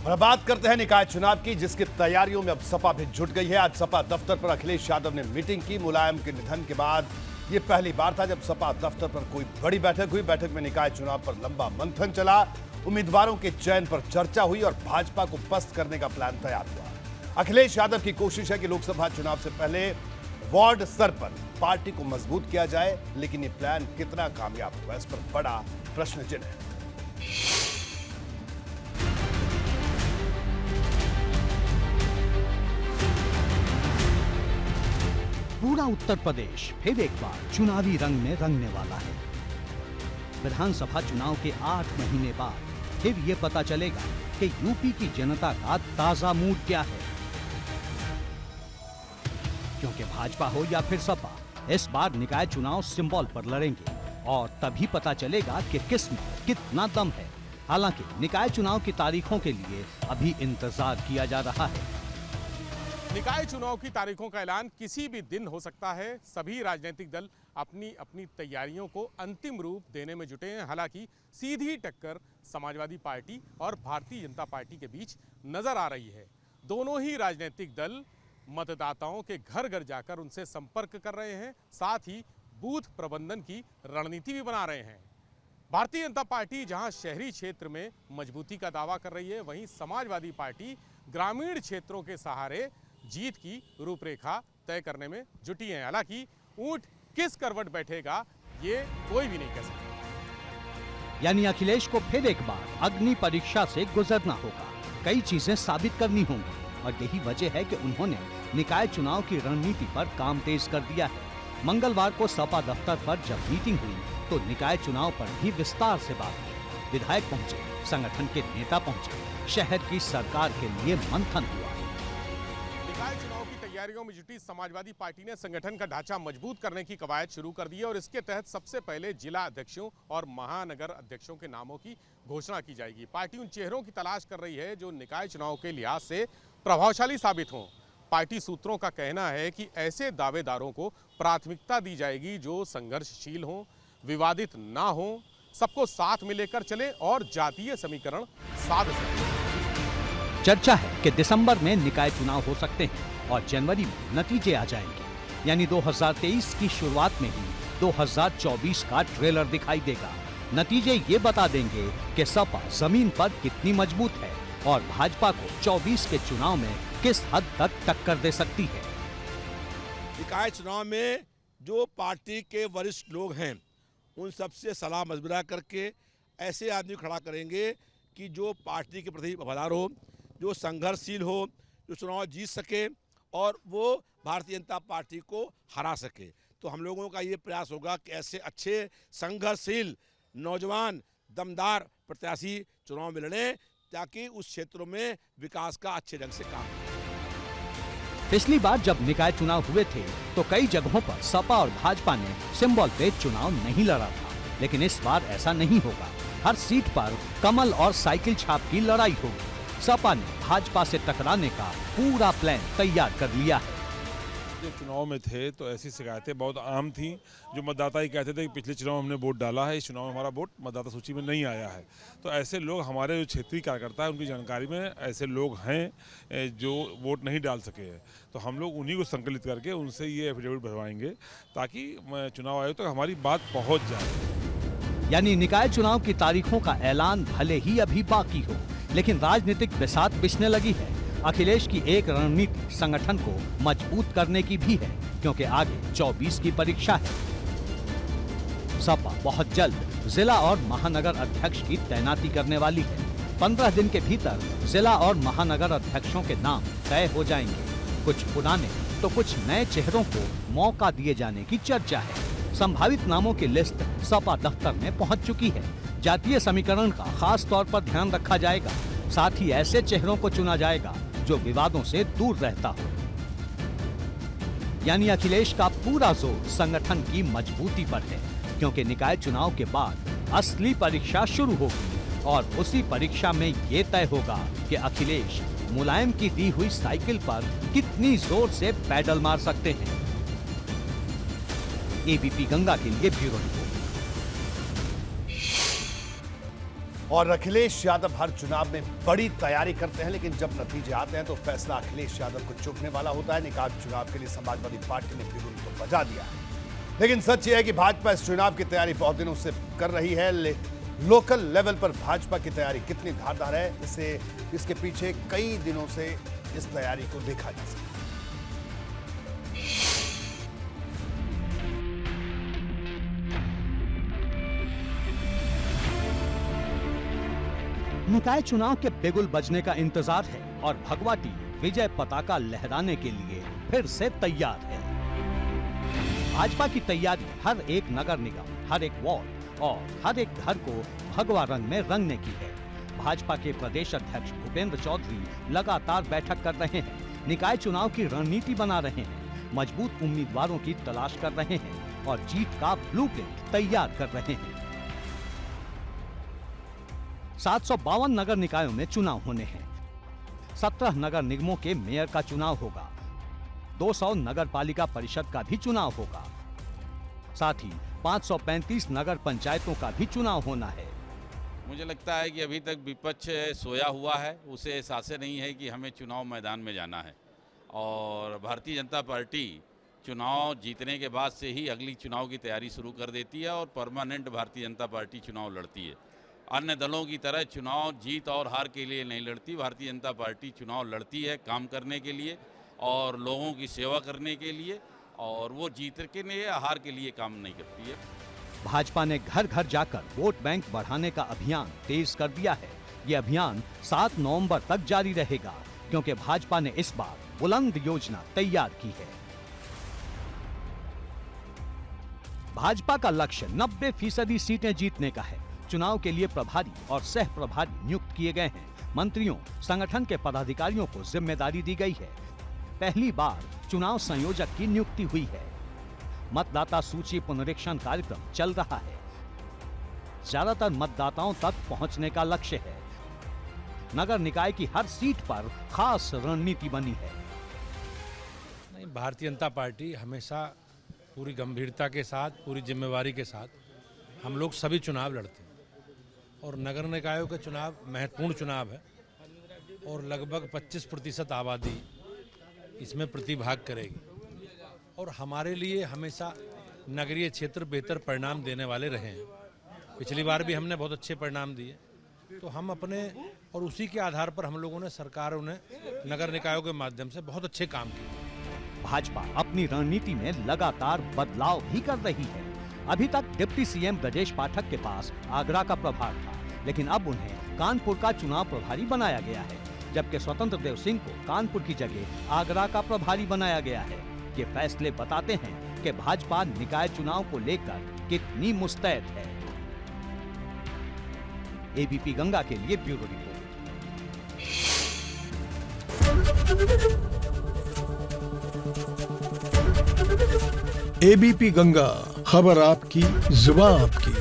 और अब बात करते हैं निकाय चुनाव की, जिसकी तैयारियों में अब सपा भी जुट गई है। आज सपा दफ्तर पर अखिलेश यादव ने मीटिंग की। मुलायम के निधन के बाद ये पहली बार था जब सपा दफ्तर पर कोई बड़ी बैठक हुई। बैठक में निकाय चुनाव पर लंबा मंथन चला, उम्मीदवारों के चयन पर चर्चा हुई और भाजपा को पस्त करने का प्लान तैयार हुआ। अखिलेश यादव की कोशिश है कि लोकसभा चुनाव से पहले वार्ड स्तर पर पार्टी को मजबूत किया जाए, लेकिन ये प्लान कितना कामयाब हुआ, इस पर बड़ा प्रश्न चिन्ह है। पूरा उत्तर प्रदेश फिर एक बार चुनावी रंग में रंगने वाला है। विधानसभा चुनाव के 8 महीने बाद फिर ये पता चलेगा कि यूपी की जनता का ताजा मूड क्या है। क्योंकि भाजपा हो या फिर सपा, इस बार निकाय चुनाव सिंबल पर लड़ेंगे और तभी पता चलेगा कि किसमें कितना दम है। हालांकि निकाय चुनाव की तारीखों के लिए अभी इंतजार किया जा रहा है। निकाय चुनाव की तारीखों का ऐलान किसी भी दिन हो सकता है। सभी राजनीतिक दल अपनी अपनी तैयारियों को अंतिम रूप देने में जुटे हैं। हालांकि सीधी टक्कर समाजवादी पार्टी और भारतीय जनता पार्टी के बीच नजर आ रही है। दोनों ही राजनीतिक दल मतदाताओं के घर घर जाकर उनसे संपर्क कर रहे हैं, साथ ही बूथ प्रबंधन की रणनीति भी बना रहे हैं। भारतीय जनता पार्टी जहां शहरी क्षेत्र में मजबूती का दावा कर रही है, वहीं समाजवादी पार्टी ग्रामीण क्षेत्रों के सहारे जीत की रूपरेखा तय करने में जुटी है। हालांकि ऊंट किस करवट बैठेगा ये कोई भी नहीं कह सकता। यानी अखिलेश को फिर एक बार अग्नि परीक्षा से गुजरना होगा। कई चीजें साबित करनी होंगी और यही वजह है कि उन्होंने निकाय चुनाव की रणनीति पर काम तेज कर दिया है। मंगलवार को सपा दफ्तर पर जब मीटिंग हुई तो निकाय चुनाव पर भी विस्तार से बात हुई। विधायक पहुंचे, संगठन के नेता पहुंचे, शहर की सरकार के लिए मंथन हुआ। निकाय चुनाव की तैयारियों में जुटी समाजवादी पार्टी ने संगठन का ढांचा मजबूत करने की कवायद शुरू कर दी है और इसके तहत सबसे पहले जिला अध्यक्षों और महानगर अध्यक्षों के नामों की घोषणा की जाएगी। पार्टी उन चेहरों की तलाश कर रही है जो निकाय चुनाव के लिहाज से प्रभावशाली साबित हों। पार्टी सूत्रों का कहना है कि ऐसे दावेदारों को प्राथमिकता दी जाएगी जो संघर्षशील हों, विवादित ना हो, सबको साथ में लेकर चले और जातीय समीकरण साध सकें। चर्चा है कि दिसंबर में निकाय चुनाव हो सकते हैं और जनवरी में नतीजे आ जाएंगे। यानी 2023 की शुरुआत में ही 2024 का ट्रेलर दिखाई देगा। नतीजे ये बता देंगे कि सपा जमीन पर कितनी मजबूत है और भाजपा को 24 के चुनाव में किस हद तक टक्कर दे सकती है। निकाय चुनाव में जो पार्टी के वरिष्ठ लोग हैं उन सबसे सलाह मशवरा करके ऐसे आदमी खड़ा करेंगे कि जो पार्टी के प्रति वफादार हो, जो संघर्षशील हो, जो चुनाव जीत सके और वो भारतीय जनता पार्टी को हरा सके। तो हम लोगों का ये प्रयास होगा कि ऐसे अच्छे संघर्षशील नौजवान दमदार प्रत्याशी चुनाव में लड़ें ताकि उस क्षेत्रों में विकास का अच्छे ढंग से काम हो। पिछली बार जब निकाय चुनाव हुए थे तो कई जगहों पर सपा और भाजपा ने सिंबल पे चुनाव नहीं लड़ा था, लेकिन इस बार ऐसा नहीं होगा। हर सीट पर कमल और साइकिल छाप की लड़ाई होगी। सपा ने भाजपा से टकराने का पूरा प्लान तैयार कर लिया है। जब चुनाव में थे तो ऐसी शिकायतें बहुत आम थीं, जो मतदाता ही कहते थे कि पिछले चुनाव में हमने वोट डाला है, इस चुनाव में हमारा वोट मतदाता सूची में नहीं आया है। तो ऐसे लोग, हमारे जो क्षेत्रीय कार्यकर्ता है, उनकी जानकारी में ऐसे लोग हैं जो वोट नहीं डाल सके हैं। तो हम लोग उन्हीं को संकलित करके उनसे ये एफिडेविट भरवाएंगे ताकि चुनाव आयोग तक हमारी बात पहुँच जाए। यानी निकाय चुनाव की तारीखों का ऐलान भले ही अभी बाकी हो, लेकिन राजनीतिक बिसात बिछने लगी है। अखिलेश की एक रणनीति संगठन को मजबूत करने की भी है, क्योंकि आगे 24 की परीक्षा है। सपा बहुत जल्द जिला और महानगर अध्यक्ष की तैनाती करने वाली है। 15 दिन के भीतर जिला और महानगर अध्यक्षों के नाम तय हो जाएंगे। कुछ पुराने तो कुछ नए चेहरों को मौका दिए जाने की चर्चा है। संभावित नामों की लिस्ट सपा दफ्तर में पहुंच चुकी है। जातीय समीकरण का खास तौर पर ध्यान रखा जाएगा। साथ ही ऐसे चेहरों को चुना जाएगा जो विवादों से दूर रहता हो। यानी अखिलेश का पूरा जोर संगठन की मजबूती पर है, क्योंकि निकाय चुनाव के बाद असली परीक्षा शुरू होगी और उसी परीक्षा में ये तय होगा कि अखिलेश मुलायम की दी हुई साइकिल पर कितनी जोर से पैडल मार सकते हैं। एबीपी गंगा के लिए ब्यूरो रिपोर्ट। और अखिलेश यादव हर चुनाव में बड़ी तैयारी करते हैं, लेकिन जब नतीजे आते हैं तो फैसला अखिलेश यादव को चुभने वाला होता है। निकाय चुनाव के लिए समाजवादी पार्टी ने बिगुल तो बजा दिया है, लेकिन सच यह है कि भाजपा इस चुनाव की तैयारी बहुत दिनों से कर रही है। लोकल लेवल पर भाजपा की तैयारी कितनी धारदार है, इसके पीछे कई दिनों से इस तैयारी को देखा जा सकता है। निकाय चुनाव के बिगुल बजने का इंतजार है और भगवाटी विजय पताका लहराने के लिए फिर से तैयार है। भाजपा की तैयारी हर एक नगर निगम, हर एक वार्ड और हर एक घर को भगवा रंग में रंगने की है। भाजपा के प्रदेश अध्यक्ष भूपेंद्र चौधरी लगातार बैठक कर रहे हैं, निकाय चुनाव की रणनीति बना रहे हैं, मजबूत उम्मीदवारों की तलाश कर रहे हैं और जीत का ब्लूप्रिंट तैयार कर रहे हैं। 752 नगर निकायों में चुनाव होने हैं। 17 नगर निगमों के मेयर का चुनाव होगा। 200 नगर पालिका परिषद का भी चुनाव होगा। साथ ही 535 नगर पंचायतों का भी चुनाव होना है। मुझे लगता है कि अभी तक विपक्ष सोया हुआ है, उसे एहसास नहीं है कि हमें चुनाव मैदान में जाना है और भारतीय जनता पार्टी चुनाव जीतने के बाद से ही अगली चुनाव की तैयारी शुरू कर देती है और परमानेंट भारतीय जनता पार्टी चुनाव लड़ती है। अन्य दलों की तरह चुनाव जीत और हार के लिए नहीं लड़ती। भारतीय जनता पार्टी चुनाव लड़ती है काम करने के लिए और लोगों की सेवा करने के लिए, और वो जीत के लिए हार के लिए काम नहीं करती है। भाजपा ने घर घर जाकर वोट बैंक बढ़ाने का अभियान तेज कर दिया है। ये अभियान 7 नवंबर तक जारी रहेगा, क्योंकि भाजपा ने इस बार बुलंद योजना तैयार की है। भाजपा का लक्ष्य 90% सीटें जीतने का है। चुनाव के लिए प्रभारी और सह प्रभारी नियुक्त किए गए हैं। मंत्रियों, संगठन के पदाधिकारियों को जिम्मेदारी दी गई है। पहली बार चुनाव संयोजक की नियुक्ति हुई है। मतदाता सूची पुनरीक्षण कार्यक्रम चल रहा है। ज्यादातर मतदाताओं तक पहुंचने का लक्ष्य है। नगर निकाय की हर सीट पर खास रणनीति बनी है। नहीं, भारतीय जनता पार्टी हमेशा पूरी गंभीरता के साथ, पूरी जिम्मेवारी के साथ हम लोग सभी चुनाव लड़ते हैं और नगर निकायों का चुनाव महत्वपूर्ण चुनाव है और लगभग 25% आबादी इसमें प्रतिभाग करेगी और हमारे लिए हमेशा नगरीय क्षेत्र बेहतर परिणाम देने वाले रहे हैं। पिछली बार भी हमने बहुत अच्छे परिणाम दिए, तो हम अपने और उसी के आधार पर हम लोगों ने सरकारों ने नगर निकायों के माध्यम से बहुत अच्छे काम किए। भाजपा अपनी रणनीति में लगातार बदलाव भी कर रही है। अभी तक डिप्टी सीएम ब्रजेश पाठक के पास आगरा का प्रभार था, लेकिन अब उन्हें कानपुर का चुनाव प्रभारी बनाया गया है, जबकि स्वतंत्र देव सिंह को कानपुर की जगह आगरा का प्रभारी बनाया गया है। ये फैसले बताते हैं कि भाजपा निकाय चुनाव को लेकर कितनी मुस्तैद है। एबीपी गंगा के लिए ब्यूरो रिपोर्ट। एबीपी गंगा, खबर आपकी, जुबान आपकी।